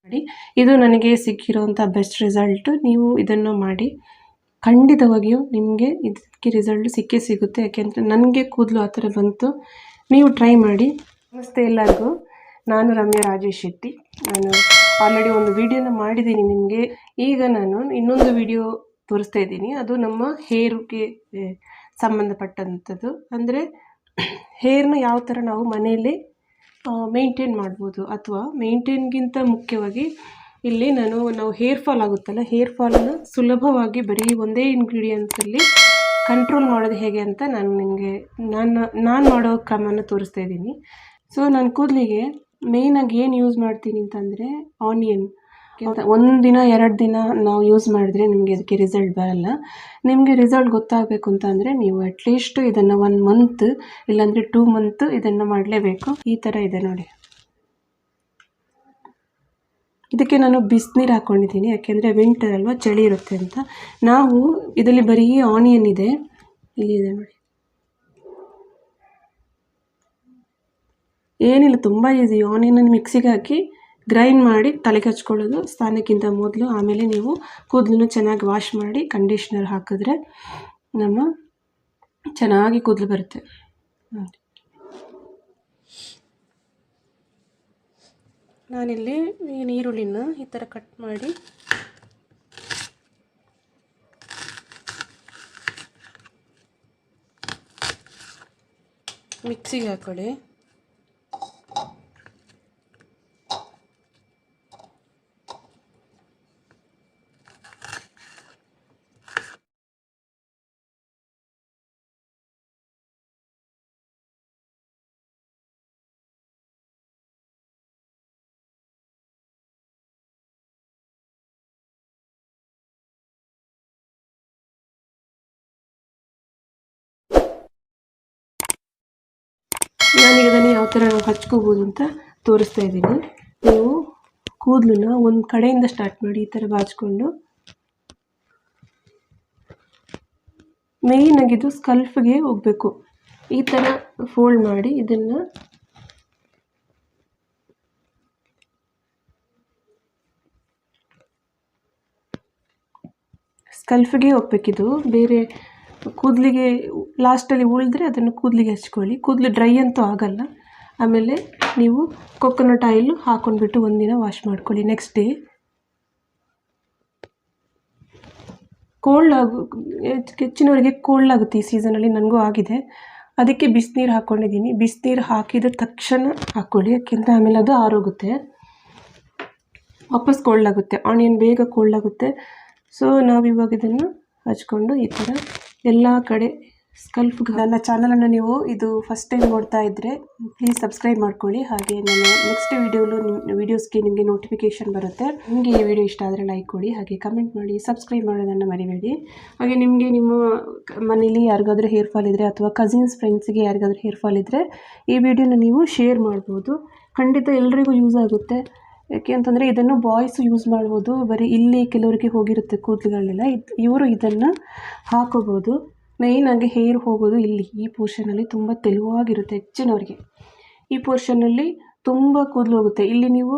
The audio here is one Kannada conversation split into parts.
ಮಾಡಿ. ಇದು ನನಗೆ ಸಿಕ್ಕಿರೋಂಥ ಬೆಸ್ಟ್ ರಿಸಲ್ಟು. ನೀವು ಇದನ್ನು ಮಾಡಿ, ಖಂಡಿತವಾಗಿಯೂ ನಿಮಗೆ ಇದಕ್ಕೆ ರಿಸಲ್ಟ್ ಸಿಕ್ಕೇ ಸಿಗುತ್ತೆ. ಯಾಕೆಂದರೆ ನನಗೆ ಕೂದಲು ಆ ಥರ ಬಂತು. ನೀವು ಟ್ರೈ ಮಾಡಿ. ನಮಸ್ತೆ ಎಲ್ಲರಿಗೂ, ನಾನು ರಮ್ಯಾ ರಾಜೇಶ್ ಶೆಟ್ಟಿ. ನಾನು ಆಲ್ರೆಡಿ ಒಂದು ವಿಡಿಯೋನ ಮಾಡಿದ್ದೀನಿ ನಿಮಗೆ. ಈಗ ನಾನು ಇನ್ನೊಂದು ವಿಡಿಯೋ ತೋರಿಸ್ತಾ ಇದ್ದೀನಿ. ಅದು ನಮ್ಮ ಹೇರ್ಗೆ ಸಂಬಂಧಪಟ್ಟಂಥದ್ದು. ಅಂದರೆ ಹೇರ್ನ ಯಾವ ಥರ ನಾವು ಮನೆಯಲ್ಲೇ ಮೇಂಟೈನ್ ಮಾಡ್ಬೋದು, ಅಥವಾ ಮೇಂಟೈನ್ಗಿಂತ ಮುಖ್ಯವಾಗಿ ಇಲ್ಲಿ ನಾವು ಹೇರ್ ಫಾಲ್ ಆಗುತ್ತಲ್ಲ, ಹೇರ್ ಫಾಲನ್ನು ಸುಲಭವಾಗಿ ಬರೀ ಒಂದೇ ಇಂಗ್ರೀಡಿಯೆಂಟ್ಸಲ್ಲಿ ಕಂಟ್ರೋಲ್ ಮಾಡೋದು ಹೇಗೆ ಅಂತ ನಾನು ನಿಮಗೆ ನಾನು ಮಾಡೋ ಕ್ರಮನ ತೋರಿಸ್ತಾ ಇದ್ದೀನಿ. ಸೊ ನನ್ನ ಕೂದಲಿಗೆ ಮೇಯ್ನಾಗಿ ಏನು ಯೂಸ್ ಮಾಡ್ತೀನಿ ಅಂತಂದರೆ ಆನಿಯನ್. ಒಂದು ದಿನ 2 ದಿನ ನಾವು ಯೂಸ್ ಮಾಡಿದ್ರೆ ನಿಮಗೆ ಅದಕ್ಕೆ ರಿಸಲ್ಟ್ ಬರಲ್ಲ. ನಿಮಗೆ ರಿಸಲ್ಟ್ ಗೊತ್ತಾಗಬೇಕು ಅಂತಂದರೆ ನೀವು ಅಟ್ಲೀಸ್ಟ್ ಇದನ್ನು 1 ಮಂತ್ ಇಲ್ಲಾಂದರೆ 2 ಮಂತ್ ಇದನ್ನು ಮಾಡಲೇಬೇಕು. ಈ ಥರ ಇದೆ ನೋಡಿ. ಇದಕ್ಕೆ ನಾನು ಬಿಸಿನೀರು ಹಾಕ್ಕೊಂಡಿದ್ದೀನಿ, ಯಾಕೆಂದರೆ ವಿಂಟರ್ ಅಲ್ವಾ, ಚಳಿ ಇರುತ್ತೆ ಅಂತ. ನಾವು ಇದರಲ್ಲಿ ಬರೀ ಆನಿಯನ್ ಇದೆ, ಇಲ್ಲಿದೆ ನೋಡಿ. ಏನಿಲ್ಲ, ತುಂಬ ಈಸಿ. ಆನಿಯನನ್ನು ಮಿಕ್ಸಿಗೆ ಹಾಕಿ ಗ್ರೈಂಡ್ ಮಾಡಿ ತಲೆಗೆ ಹಚ್ಕೊಳ್ಳೋದು ಸ್ನಾನಕ್ಕಿಂತ ಮೊದಲು. ಆಮೇಲೆ ನೀವು ಕೂದಲನ್ನು ಚೆನ್ನಾಗಿ ವಾಶ್ ಮಾಡಿ ಕಂಡೀಷ್ನರ್ ಹಾಕಿದ್ರೆ ನಮ್ಮ ಚೆನ್ನಾಗಿ ಕೂದಲು ಬರುತ್ತೆ. ನಾನಿಲ್ಲಿ ಈರುಳ್ಳಿನ ಈ ಥರ ಕಟ್ ಮಾಡಿ ಮಿಕ್ಸಿಗೆ ಹಾಕೊಳ್ಳಿ. ನಾನೀಗ ಅದನ್ನು ಯಾವ ಥರ ನಾವು ಹಚ್ಕೋಬೋದು ಅಂತ ತೋರಿಸ್ತಾ ಇದ್ದೀನಿ. ನೀವು ಕೂದಲನ್ನ ಒಂದು ಕಡೆಯಿಂದ ಸ್ಟಾರ್ಟ್ ಮಾಡಿ, ಈ ಥರ ಬಾಚಿಕೊಂಡು ಮೇಯ್ನಾಗಿದ್ದು ಸ್ಕಲ್ಫ್ಗೆ ಹೋಗಬೇಕು. ಈ ಥರ ಫೋಲ್ಡ್ ಮಾಡಿ ಇದನ್ನು ಸ್ಕಲ್ಫ್ಗೆ ಹೋಗ್ಬೇಕಿದು. ಬೇರೆ ಕೂದಲಿಗೆ ಲಾಸ್ಟಲ್ಲಿ ಉಳಿದ್ರೆ ಅದನ್ನು ಕೂದಲಿಗೆ ಹಚ್ಕೊಳ್ಳಿ. ಕೂದಲು ಡ್ರೈ ಅಂತೂ ಆಗಲ್ಲ. ಆಮೇಲೆ ನೀವು ಕೊಕೊನಟ್ ಆಯಿಲು ಹಾಕ್ಕೊಂಡ್ಬಿಟ್ಟು ಒಂದಿನ ವಾಶ್ ಮಾಡ್ಕೊಳ್ಳಿ. ನೆಕ್ಸ್ಟ್ ಡೇ ಹೆಚ್ಚಿನವರಿಗೆ ಕೋಲ್ಡ್ ಆಗುತ್ತೆ ಈ ಸೀಸನಲ್ಲಿ, ನನಗೂ ಆಗಿದೆ. ಅದಕ್ಕೆ ಬಿಸಿನೀರು ಹಾಕ್ಕೊಂಡಿದ್ದೀನಿ. ಬಿಸಿನೀರು ಹಾಕಿದ ತಕ್ಷಣ ಹಾಕ್ಕೊಳ್ಳಿ, ಯಾಕೆಂದರೆ ಆಮೇಲೆ ಅದು ಆರೋಗುತ್ತೆ, ವಾಪಸ್ ಕೋಲ್ಡ್ ಆಗುತ್ತೆ. ಆನಿಯನ್ ಬೇಗ ಕೋಲ್ಡ್ ಆಗುತ್ತೆ. ಸೊ ನಾವಿವಾಗ ಇದನ್ನು ಹಚ್ಕೊಂಡು ಈ ಥರ ಎಲ್ಲ ಕಡೆ ಸ್ಕಲ್ಫ್ಗೆ. ನನ್ನ ಚಾನಲನ್ನು ನೀವು ಇದು ಫಸ್ಟ್ ಟೈಮ್ ನೋಡ್ತಾ ಇದ್ದರೆ ಪ್ಲೀಸ್ ಸಬ್ಸ್ಕ್ರೈಬ್ ಮಾಡ್ಕೊಳ್ಳಿ. ಹಾಗೆ ನಾನು ನೆಕ್ಸ್ಟ್ ವೀಡಿಯೋಸ್ಗೆ ನಿಮಗೆ ನೋಟಿಫಿಕೇಷನ್ ಬರುತ್ತೆ. ನಿಮಗೆ ಈ ವಿಡಿಯೋ ಇಷ್ಟ ಆದರೆ ಲೈಕ್ ಕೊಡಿ, ಹಾಗೆ ಕಮೆಂಟ್ ಮಾಡಿ, ಸಬ್ಸ್ಕ್ರೈಬ್ ಮಾಡೋದನ್ನು ಮರಿಬೇಡಿ. ಹಾಗೆ ನಿಮಗೆ ನಿಮ್ಮ ಮನೇಲಿ ಯಾರಿಗಾದ್ರೂ ಹೇರ್ ಫಾಲ್ ಇದ್ದರೆ, ಅಥವಾ ಕಸಿನ್ಸ್ ಫ್ರೆಂಡ್ಸಿಗೆ ಯಾರಿಗಾದ್ರೂ ಹೇರ್ ಫಾಲ್ ಇದ್ದರೆ ಈ ವಿಡಿಯೋನ ನೀವು ಶೇರ್ ಮಾಡ್ಬೋದು. ಖಂಡಿತ ಎಲ್ರಿಗೂ ಯೂಸ್ ಆಗುತ್ತೆ. ಯಾಕೆ ಅಂತಂದರೆ ಇದನ್ನು ಬಾಯ್ಸು ಯೂಸ್ ಮಾಡ್ಬೋದು. ಬರೀ ಇಲ್ಲಿ ಕೆಲವರಿಗೆ ಹೋಗಿರುತ್ತೆ ಕೂದಲುಗಳೆಲ್ಲ, ಇವರು ಇದನ್ನು ಹಾಕೋಬೋದು. ಮೇಯ್ನಾಗಿ ಹೇರ್ ಹೋಗೋದು ಇಲ್ಲಿ ಈ ಪೋರ್ಷನಲ್ಲಿ ತುಂಬ ತೆಳುವಾಗಿರುತ್ತೆ. ಹೆಚ್ಚಿನವರಿಗೆ ಈ ಪೋರ್ಷನಲ್ಲಿ ತುಂಬ ಕೂದಲು ಹೋಗುತ್ತೆ. ಇಲ್ಲಿ ನೀವು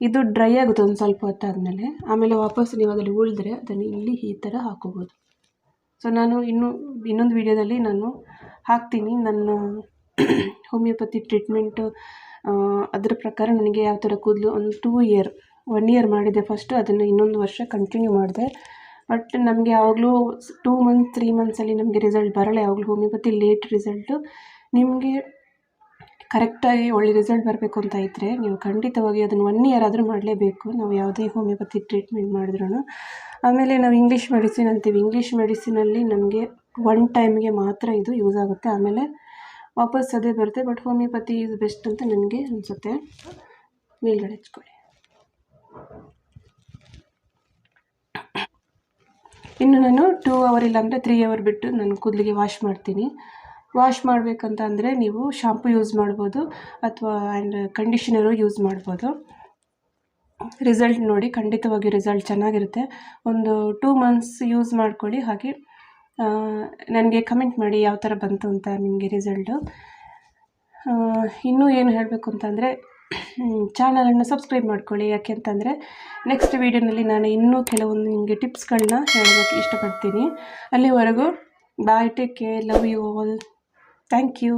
ಇದು ಡ್ರೈ ಆಗುತ್ತೆ ಒಂದು ಸ್ವಲ್ಪ ಹೊತ್ತಾದಮೇಲೆ, ಆಮೇಲೆ ವಾಪಸ್ ನೀವು ಅದರಲ್ಲಿ ಉಳಿದ್ರೆ ಅದನ್ನು ಇಲ್ಲಿ ಈ ಥರ ಹಾಕೋಬೋದು. ಸೊ ನಾನು ಇನ್ನೊಂದು ವಿಡಿಯೋದಲ್ಲಿ ನಾನು ಹಾಕ್ತೀನಿ ನನ್ನ ಹೋಮಿಯೋಪತಿ ಟ್ರೀಟ್ಮೆಂಟು. ಅದರ ಪ್ರಕಾರ ನನಗೆ ಯಾವ ಥರ ಕೂದಲು ಒಂದು 1 ಇಯರ್ ಮಾಡಿದೆ ಫಸ್ಟು. ಅದನ್ನು ಇನ್ನೊಂದು ವರ್ಷ ಕಂಟಿನ್ಯೂ ಮಾಡಿದೆ. ಬಟ್ ನಮಗೆ ಯಾವಾಗಲೂ 2 ಮಂತ್ಸ್ 3 ಮಂತ್ಸಲ್ಲಿ ನಮಗೆ ರಿಸಲ್ಟ್ ಬರಲ್ಲ. ಯಾವಾಗಲೂ ಹೋಮಿಯೋಪತಿ ಲೇಟ್ ರಿಸಲ್ಟು. ನಿಮಗೆ ಕರೆಕ್ಟಾಗಿ ಒಳ್ಳೆ ರಿಸಲ್ಟ್ ಬರಬೇಕು ಅಂತ ಇದ್ದರೆ ನೀವು ಖಂಡಿತವಾಗಿ ಅದನ್ನು 1 ಇಯರ್ ಆದರೂ ಮಾಡಲೇಬೇಕು, ನಾವು ಯಾವುದೇ ಹೋಮಿಯೋಪತಿ ಟ್ರೀಟ್ಮೆಂಟ್ ಮಾಡಿದ್ರೂ. ಆಮೇಲೆ ನಾವು ಇಂಗ್ಲೀಷ್ ಮೆಡಿಸಿನ್ ಅಂತೀವಿ. ಇಂಗ್ಲೀಷ್ ಮೆಡಿಸಿನಲ್ಲಿ ನಮಗೆ 1 ಟೈಮ್ಗೆ ಮಾತ್ರ ಇದು ಯೂಸ್ ಆಗುತ್ತೆ, ಆಮೇಲೆ ವಾಪಸ್ ಅದೇ ಬರುತ್ತೆ. ಬಟ್ ಹೋಮಿಯೋಪತಿ ಈಸ್ ಬೆಸ್ಟ್ ಅಂತ ನನಗೆ ಅನಿಸುತ್ತೆ. ಮೇಲ್ಗಡೆ ಹಚ್ಕೊಳ್ಳಿ. ಇನ್ನು ನಾನು 2 ಅವರ್ ಇಲ್ಲಾಂದರೆ 3 ಅವರ್ ಬಿಟ್ಟು ನಾನು ಕೂದಲಿಗೆ ವಾಶ್ ಮಾಡ್ತೀನಿ. ವಾಶ್ ಮಾಡಬೇಕಂತ ಅಂದರೆ ನೀವು ಶಾಂಪು ಯೂಸ್ ಮಾಡ್ಬೋದು, ಅಥವಾ ಕಂಡೀಷನರು ಯೂಸ್ ಮಾಡ್ಬೋದು. ರಿಸಲ್ಟ್ ನೋಡಿ, ಖಂಡಿತವಾಗಿ ರಿಸಲ್ಟ್ ಚೆನ್ನಾಗಿರುತ್ತೆ. ಒಂದು 2 ಮಂತ್ಸ್ ಯೂಸ್ ಮಾಡ್ಕೊಳ್ಳಿ. ಹಾಗೆ ನನಗೆ ಕಮೆಂಟ್ ಮಾಡಿ ಯಾವ ಥರ ಬಂತು ಅಂತ ನಿಮಗೆ ರಿಸಲ್ಟು. ಇನ್ನೂ ಏನು ಹೇಳಬೇಕು ಅಂತಂದರೆ ಚಾನಲನ್ನು ಸಬ್ಸ್ಕ್ರೈಬ್ ಮಾಡ್ಕೊಳ್ಳಿ. ಯಾಕೆಂತಂದರೆ ನೆಕ್ಸ್ಟ್ ವೀಡಿಯೋನಲ್ಲಿ ನಾನು ಇನ್ನೂ ಕೆಲವೊಂದು ನಿಮಗೆ ಟಿಪ್ಸ್ಗಳನ್ನ ಹೇಳೋದಕ್ಕೆ ಇಷ್ಟಪಡ್ತೀನಿ. ಅಲ್ಲಿವರೆಗೂ bye, take care, love you all, thank you.